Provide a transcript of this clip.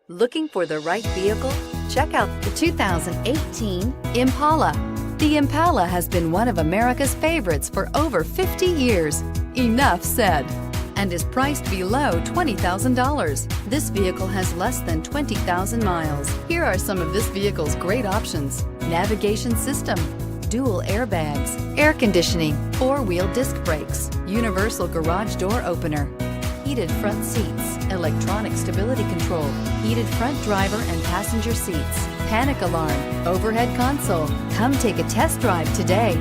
Looking for the right vehicle? Check out the 2018 Impala. The Impala has been one of America's favorites for over 50 years. Enough said. And is priced below $20,000. This vehicle has less than 20,000 miles. Here are some of this vehicle's great options: navigation system, dual airbags, air conditioning, four-wheel disc brakes, universal garage door opener, heated front seats, electronic stability control, heated front driver and passenger seats, panic alarm, overhead console. Come take a test drive today.